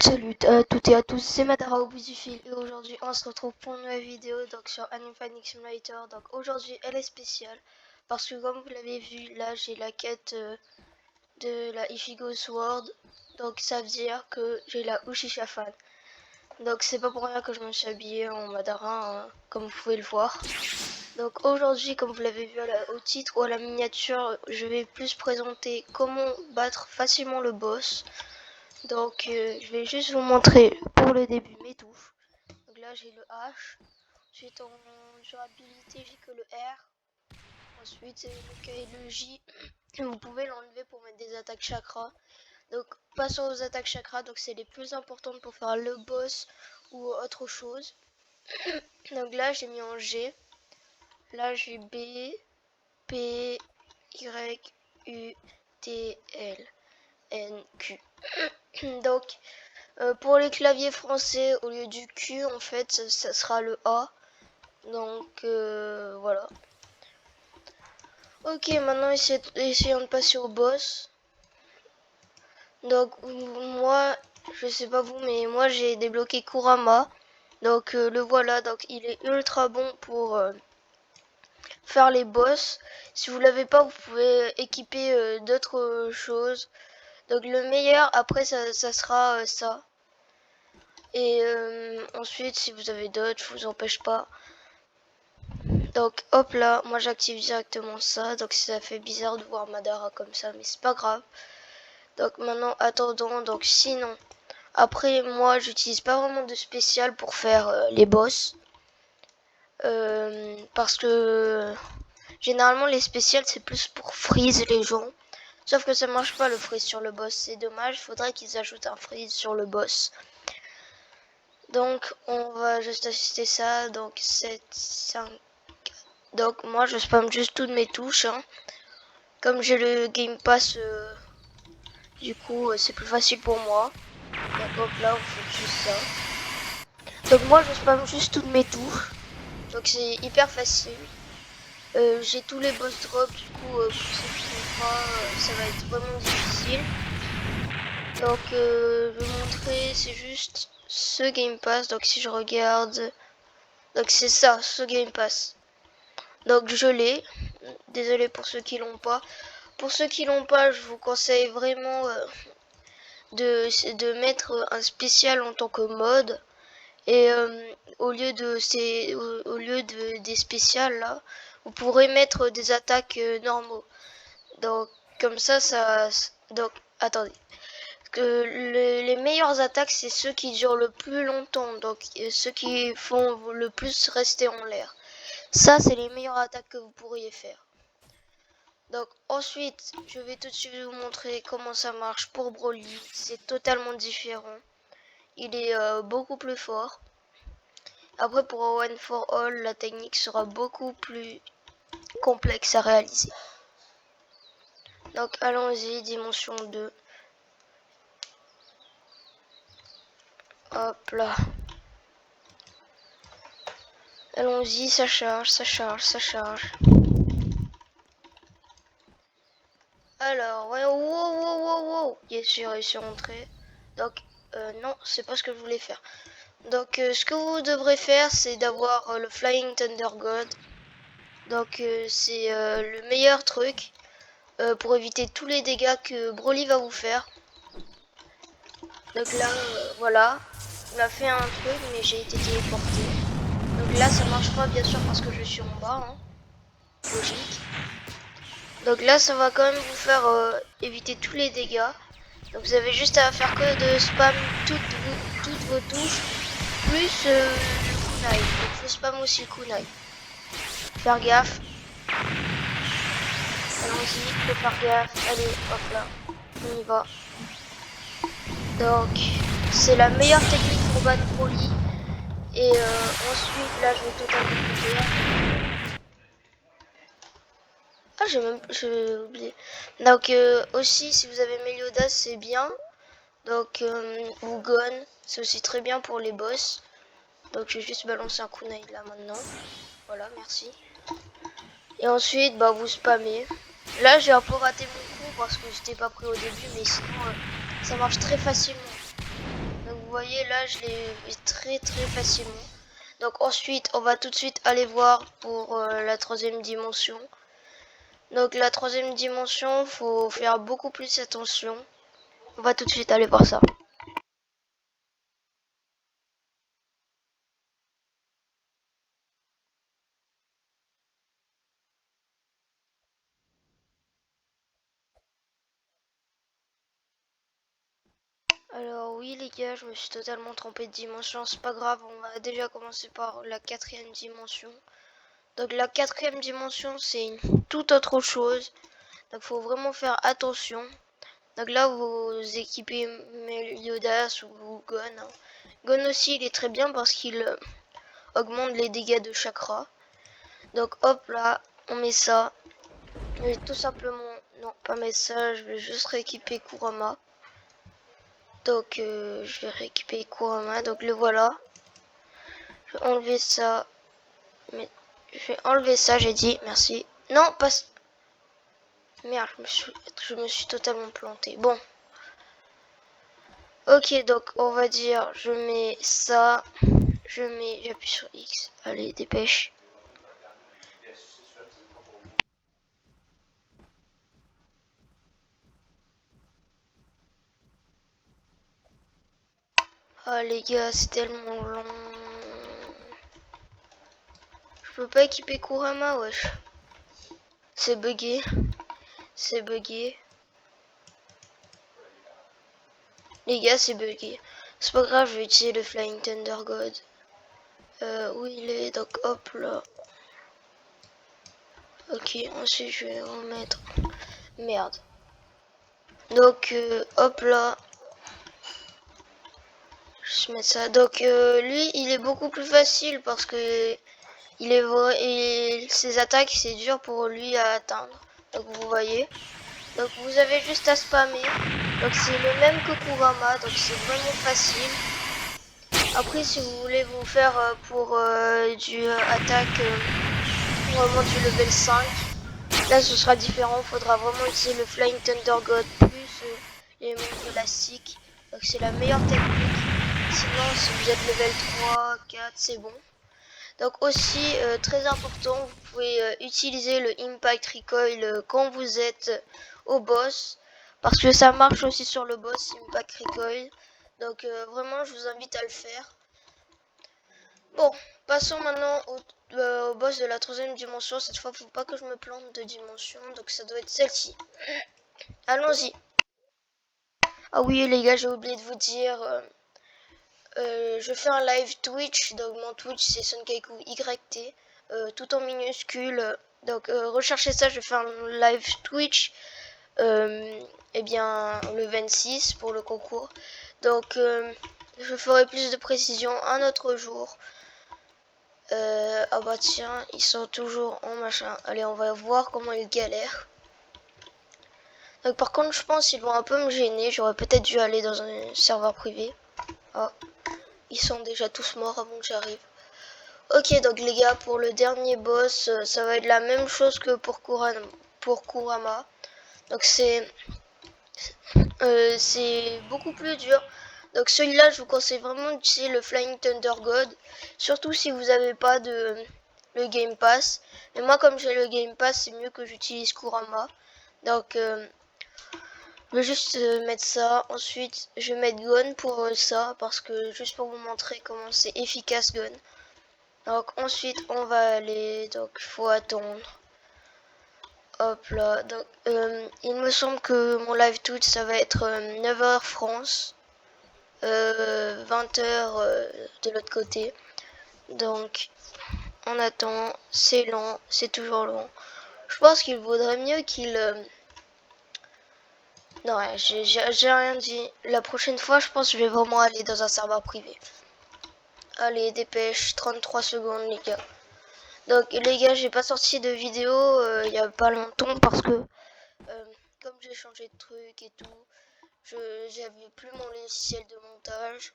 Salut à toutes et à tous, c'est Madara au bout du fil et aujourd'hui on se retrouve pour une nouvelle vidéo donc sur Animal Farming Simulator. Donc aujourd'hui elle est spéciale parce que comme vous l'avez vu là j'ai la quête de la Ichigo Sword. Donc ça veut dire que j'ai la Uchiha Fan. Donc c'est pas pour rien que je me suis habillée en Madara hein, comme vous pouvez le voir. Donc aujourd'hui comme vous l'avez vu au titre ou à la miniature, je vais plus présenter comment battre facilement le boss. Donc je vais juste vous montrer pour le début mes touches. Donc là j'ai le H. Ensuite en durabilité j'ai que le R. Ensuite le K et le J. Vous pouvez l'enlever pour mettre des attaques chakra. Donc passons aux attaques chakra. Donc c'est les plus importantes pour faire le boss ou autre chose. Donc là j'ai mis en G. Là j'ai B, P, Y, U, T, L, N, Q. Donc pour les claviers français, au lieu du Q, en fait, ça sera le A. Donc, voilà. Ok, maintenant, essayons de passer au boss. Donc, moi, je sais pas vous, mais moi, j'ai débloqué Kurama. Donc, le voilà. Donc, il est ultra bon pour faire les boss. Si vous l'avez pas, vous pouvez équiper d'autres choses. Donc, le meilleur, après, ça sera ça. Et ensuite, si vous avez d'autres, je vous empêche pas. Donc hop là, moi j'active directement ça. Donc ça fait bizarre de voir Madara comme ça, mais c'est pas grave. Donc maintenant, attendons. Donc sinon, après moi j'utilise pas vraiment de spécial pour faire les boss. Parce que généralement les spéciales c'est plus pour freeze les gens. Sauf que ça marche pas le freeze sur le boss, c'est dommage. Faudrait qu'ils ajoutent un freeze sur le boss. Donc on va juste assister ça. Donc 7, 5. Donc moi je spamme juste toutes mes touches. Hein. Comme j'ai le Game Pass, du coup c'est plus facile pour moi. Donc hop là, vous faites juste ça. Donc moi je spamme juste toutes mes touches. Donc c'est hyper facile. J'ai tous les boss drops, du coup pour ceux qui n'ont pas, ça va être vraiment difficile. Donc je vais vous montrer, c'est juste ce Game Pass. Donc si je regarde, donc c'est ça, ce Game Pass. Donc je l'ai. Désolé pour ceux qui l'ont pas. Pour ceux qui l'ont pas, je vous conseille vraiment de mettre un spécial en tant que mode. Et au lieu des spéciales là, vous pourrez mettre des attaques normaux. Donc comme ça, donc attendez. Les meilleures attaques, c'est ceux qui durent le plus longtemps. Donc ceux qui font le plus rester en l'air. Ça, c'est les meilleures attaques que vous pourriez faire. Donc ensuite, je vais tout de suite vous montrer comment ça marche pour Broly. C'est totalement différent. Il est beaucoup plus fort. Après pour One for All, la technique sera beaucoup plus complexe à réaliser. Donc allons-y, dimension 2. Hop là. Allons-y, ça charge, ça charge, ça charge. Alors, ouais, wow. Yes, j'ai réussi à rentrer. Donc, non, c'est pas ce que je voulais faire. Donc, ce que vous devrez faire, c'est d'avoir le Flying Thunder God. Donc, c'est le meilleur truc pour éviter tous les dégâts que Broly va vous faire. Donc là, voilà, on a fait un truc, mais j'ai été téléporté. Donc là, ça marche pas, bien sûr, parce que je suis en bas. Hein. Logique. Donc là, ça va quand même vous faire éviter tous les dégâts. Donc vous avez juste à faire que de spam toutes vos touches, plus le kunai. Donc faut spam aussi le kunai. Faire gaffe. Allons-y, faut faire gaffe. Allez, hop là, on y va. Donc c'est la meilleure technique pour battre Broly. Et ensuite, là, je vais totalement couper. Ah, j'ai oublié. Donc aussi, si vous avez Meliodas, c'est bien. Donc ou Gon, c'est aussi très bien pour les boss. Donc je vais juste balancer un kunai là maintenant. Voilà, merci. Et ensuite, bah vous spammez. Là, j'ai un peu raté mon coup parce que j'étais pas prêt au début, mais sinon ça marche très facilement. Donc voyez là, je l'ai vu très facilement. Donc ensuite, on va tout de suite aller voir pour la troisième dimension. Donc la troisième dimension, faut faire beaucoup plus attention. On va tout de suite aller voir ça. Alors oui les gars, je me suis totalement trompé de dimension, c'est pas grave, on va déjà commencer par la quatrième dimension. Donc la quatrième dimension, c'est une toute autre chose. Donc faut vraiment faire attention. Donc là vous équipez Meliodas ou Gon. Hein. Gon aussi il est très bien parce qu'il augmente les dégâts de chakra. Donc hop là, on met ça. Et tout simplement, non pas mettre ça, je vais juste rééquiper Kurama. Donc je vais rééquiper Kurama, donc le voilà. Je vais enlever ça. Mais je vais enlever ça, j'ai dit, merci. Non, pas... Merde, je me suis totalement planté. Bon. Ok, donc on va dire, je mets ça. J'appuie sur X. Allez, dépêche. Ah les gars, c'est tellement long. Je peux pas équiper Kurama, wesh. C'est bugué. C'est bugué. Les gars, c'est bugué. C'est pas grave, je vais utiliser le Flying Thunder God. Où il est? Donc hop là. Ok, ensuite je vais remettre. Merde. Donc hop là. Je vais mettre ça. Donc lui, il est beaucoup plus facile parce que il est vrai et ses attaques c'est dur pour lui à atteindre. Donc vous voyez. Donc vous avez juste à spammer. Donc c'est le même que Kurama, donc c'est vraiment facile. Après si vous voulez vous faire pour du attaque vraiment du level 5, là ce sera différent, faudra vraiment utiliser le Flying Thunder God plus les mondes élastiques. Donc c'est la meilleure technique. Sinon si vous êtes level 3, 4 c'est bon. Donc aussi très important, vous pouvez utiliser le Impact Recoil quand vous êtes au boss. Parce que ça marche aussi sur le boss Impact Recoil. Donc vraiment je vous invite à le faire. Bon, passons maintenant au boss de la troisième dimension. Cette fois, faut pas que je me plante de dimension. Donc ça doit être celle-ci. Allons-y. Ah oui les gars, j'ai oublié de vous dire. Je fais un live Twitch. Donc mon Twitch c'est Sunkeiku YT. Tout en minuscule. Donc recherchez ça, je fais un live Twitch. Eh bien le 26 pour le concours. Donc je ferai plus de précision un autre jour. Ah bah tiens, ils sont toujours en machin. Allez, on va voir comment ils galèrent. Donc par contre, je pense qu'ils vont un peu me gêner. J'aurais peut-être dû aller dans un serveur privé. Oh, ils sont déjà tous morts avant que j'arrive. Ok, donc les gars, pour le dernier boss, ça va être la même chose que pour Kurama. Donc c'est beaucoup plus dur. Donc celui-là, je vous conseille vraiment d'utiliser le Flying Thunder God. Surtout si vous n'avez pas le Game Pass. Mais moi, comme j'ai le Game Pass, c'est mieux que j'utilise Kurama. Donc je vais juste mettre ça. Ensuite, je vais mettre Gon pour ça. Parce que juste pour vous montrer comment c'est efficace Gon. Donc ensuite, on va aller. Donc il faut attendre. Hop là. Donc il me semble que mon live Twitch, ça va être 9h France. 20h de l'autre côté. Donc on attend, c'est lent, c'est toujours long. Je pense qu'il vaudrait mieux qu'il... Non, j'ai rien dit. La prochaine fois, je pense que je vais vraiment aller dans un serveur privé. Allez, dépêche, 33 secondes les gars. Donc les gars, j'ai pas sorti de vidéo il y a pas longtemps parce que comme j'ai changé de truc et tout, j'avais plus mon logiciel de montage.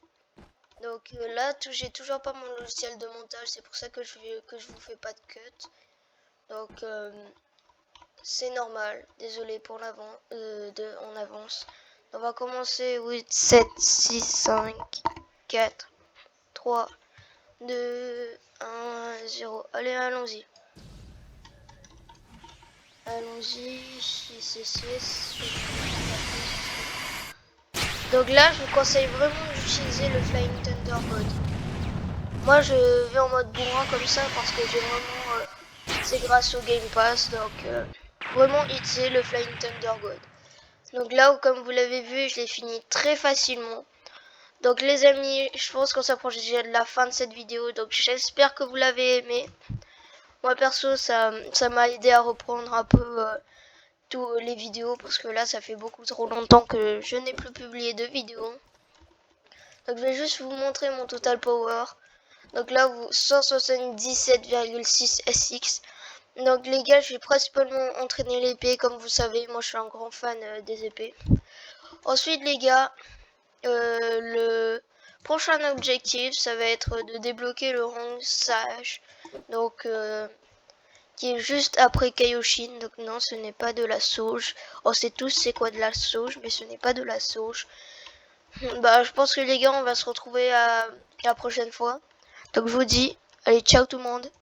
Donc là, j'ai toujours pas mon logiciel de montage, c'est pour ça que je vous fais pas de cut. Donc c'est normal, désolé pour en avance. On va commencer 8, 7, 6, 5. 4, 3, 2, 1, 0. Allez, allons-y. Allons-y. 6 et 6. Donc là, je vous conseille vraiment d'utiliser le Flying Thunder mode. Moi, je vais en mode bourrin comme ça parce que j'ai vraiment... c'est grâce au Game Pass. Donc, vraiment, utiliser le Flying Thunder God. Donc là, comme vous l'avez vu, je l'ai fini très facilement. Donc les amis, je pense qu'on s'approche déjà de la fin de cette vidéo. Donc j'espère que vous l'avez aimé. Moi perso, ça m'a aidé à reprendre un peu tous les vidéos. Parce que là, ça fait beaucoup trop longtemps que je n'ai plus publié de vidéos. Donc je vais juste vous montrer mon total power. Donc là, 177,6 SX. Donc les gars, je vais principalement entraîner l'épée. Comme vous savez, moi je suis un grand fan des épées. Ensuite les gars, le prochain objectif, ça va être de débloquer le rang sage. Donc qui est juste après Kaioshin. Donc non, ce n'est pas de la sauge. On sait tous c'est quoi de la sauge, mais ce n'est pas de la sauge. Bah je pense que les gars, on va se retrouver à la prochaine fois. Donc je vous dis, allez, ciao tout le monde.